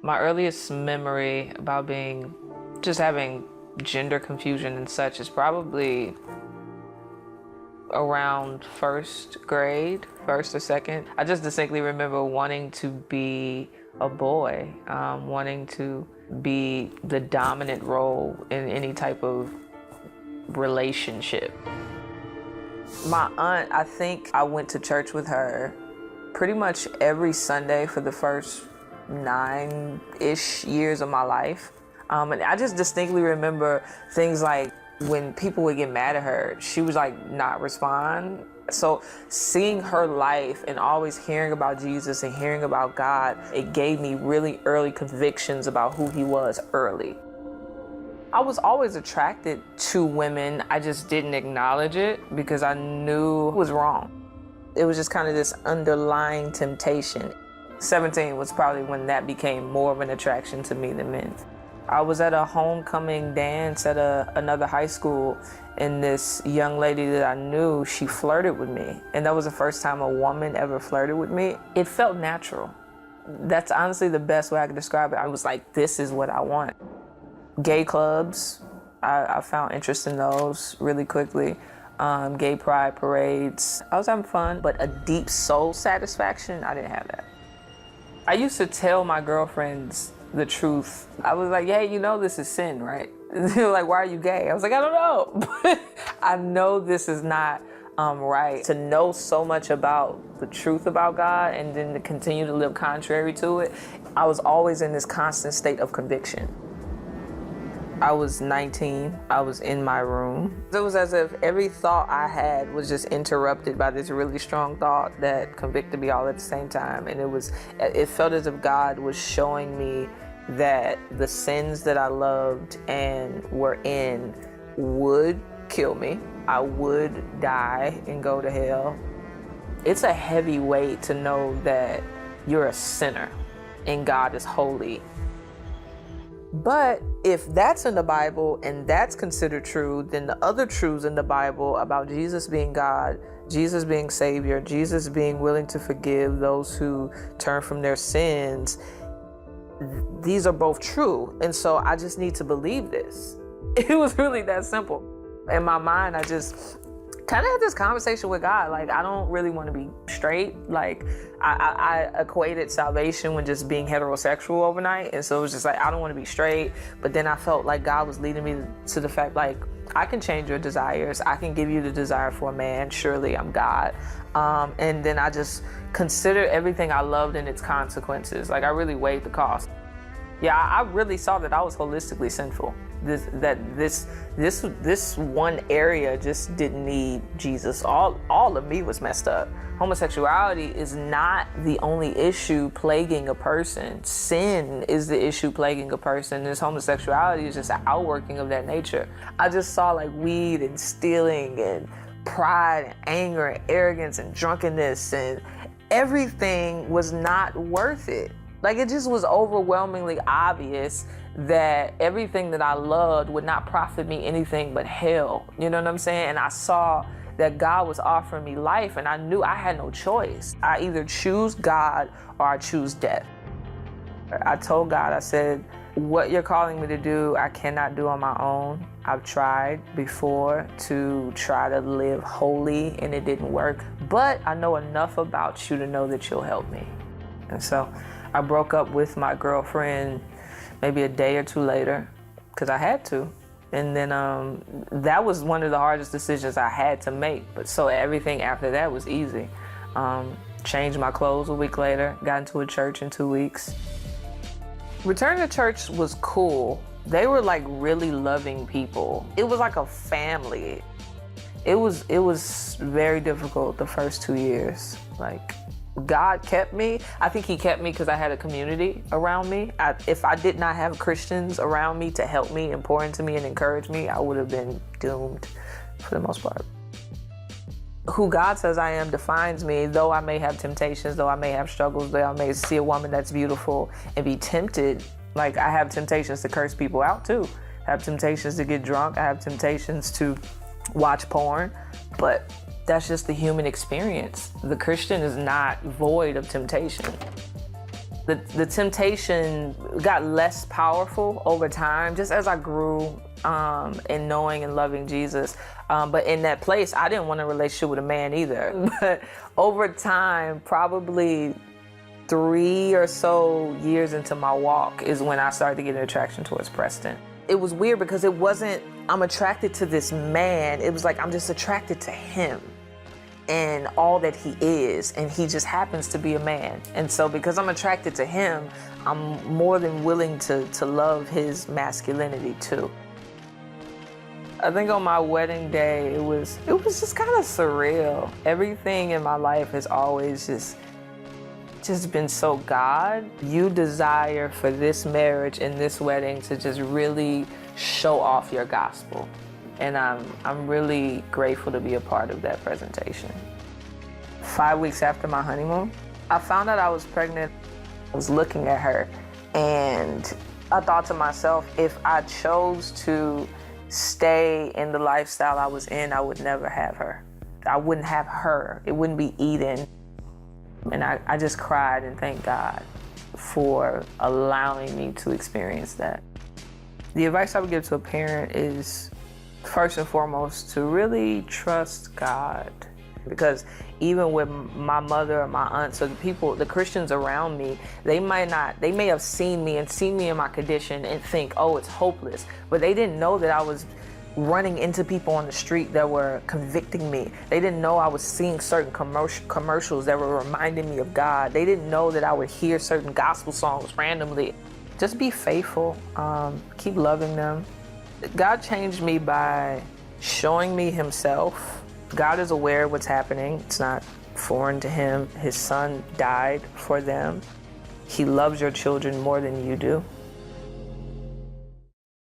My earliest memory about just having gender confusion and such is probably around first grade, first or second. I just distinctly remember wanting to be a boy, wanting to be the dominant role in any type of relationship. My aunt, I think I went to church with her pretty much every Sunday for the first 9-ish years of my life. And I just distinctly remember things like when people would get mad at her, she would like not respond. So seeing her life and always hearing about Jesus and hearing about God, it gave me really early convictions about who he was early. I was always attracted to women. I just didn't acknowledge it because I knew it was wrong. It was just kind of this underlying temptation. 17 was probably when that became more of an attraction to me than men. I was at a homecoming dance at another high school, and this young lady that I knew, she flirted with me. And that was the first time a woman ever flirted with me. It felt natural. That's honestly the best way I could describe it. I was like, this is what I want. Gay clubs, I found interest in those really quickly. Gay pride parades. I was having fun, but a deep soul satisfaction, I didn't have that. I used to tell my girlfriends the truth. I was like, hey, you know this is sin, right? They were like, why are you gay? I was like, I don't know. But I know this is not right. To know so much about the truth about God and then to continue to live contrary to it, I was always in this constant state of conviction. I was 19, I was in my room. It was as if every thought I had was just interrupted by this really strong thought that convicted me all at the same time. And it felt as if God was showing me that the sins that I loved and were in would kill me. I would die and go to hell. It's a heavy weight to know that you're a sinner and God is holy. But if that's in the Bible and that's considered true, then the other truths in the Bible about Jesus being God, Jesus being Savior, Jesus being willing to forgive those who turn from their sins, these are both true. And so I just need to believe this. It was really that simple. In my mind, I just kind of had this conversation with God. Like, I don't really want to be straight. Like, I equated salvation with just being heterosexual overnight. And so it was just like, I don't want to be straight. But then I felt like God was leading me to the fact, like, I can change your desires. I can give you the desire for a man. Surely I'm God. And then I just considered everything I loved and its consequences. Like, I really weighed the cost. Yeah, I really saw that I was holistically sinful. This one area just didn't need Jesus. All of me was messed up. Homosexuality is not the only issue plaguing a person. Sin is the issue plaguing a person. This homosexuality is just an outworking of that nature. I just saw like weed and stealing and pride and anger and arrogance and drunkenness, and everything was not worth it. Like, it just was overwhelmingly obvious that everything that I loved would not profit me anything but hell. You know what I'm saying? And I saw that God was offering me life, and I knew I had no choice. I either choose God or I choose death. I told God, I said, what you're calling me to do, I cannot do on my own. I've tried before to try to live holy, and it didn't work. But I know enough about you to know that you'll help me. And so I broke up with my girlfriend maybe a day or two later because I had to. And then that was one of the hardest decisions I had to make. But so everything after that was easy. Changed my clothes a week later, got into a church in 2 weeks. Returning to church was cool. They were like really loving people. It was like a family. It was very difficult the first 2 years. Like, God kept me. I think he kept me because I had a community around me. If I did not have Christians around me to help me and pour into me and encourage me, I would have been doomed for the most part. Who God says I am defines me, though I may have temptations, though I may have struggles, though I may see a woman that's beautiful and be tempted. Like, I have temptations to curse people out too. I have temptations to get drunk. I have temptations to watch porn, but that's just the human experience. The Christian is not void of temptation. The temptation got less powerful over time, just as I grew in knowing and loving Jesus. But in that place, I didn't want a relationship with a man either. But over time, probably 3 or so years into my walk is when I started to get an attraction towards Preston. It was weird because it wasn't, I'm attracted to this man. It was like, I'm just attracted to him and all that he is, and he just happens to be a man. And so because I'm attracted to him, I'm more than willing to love his masculinity too. I think on my wedding day, it was just kind of surreal. Everything in my life has always just been so God. You desire for this marriage and this wedding to just really show off your gospel. And I'm really grateful to be a part of that presentation. 5 weeks after my honeymoon, I found out I was pregnant. I was looking at her and I thought to myself, if I chose to stay in the lifestyle I was in, I would never have her. I wouldn't have her. It wouldn't be Eden. And I just cried and thanked God for allowing me to experience that. The advice I would give to a parent is, first and foremost, to really trust God. Because even with my mother or my aunts or the Christians around me, they may have seen me in my condition and think, oh, it's hopeless. But they didn't know that I was running into people on the street that were convicting me. They didn't know I was seeing certain commercials that were reminding me of God. They didn't know that I would hear certain gospel songs randomly. Just be faithful, keep loving them. God changed me by showing me himself. God is aware of what's happening. It's not foreign to him. His son died for them. He loves your children more than you do.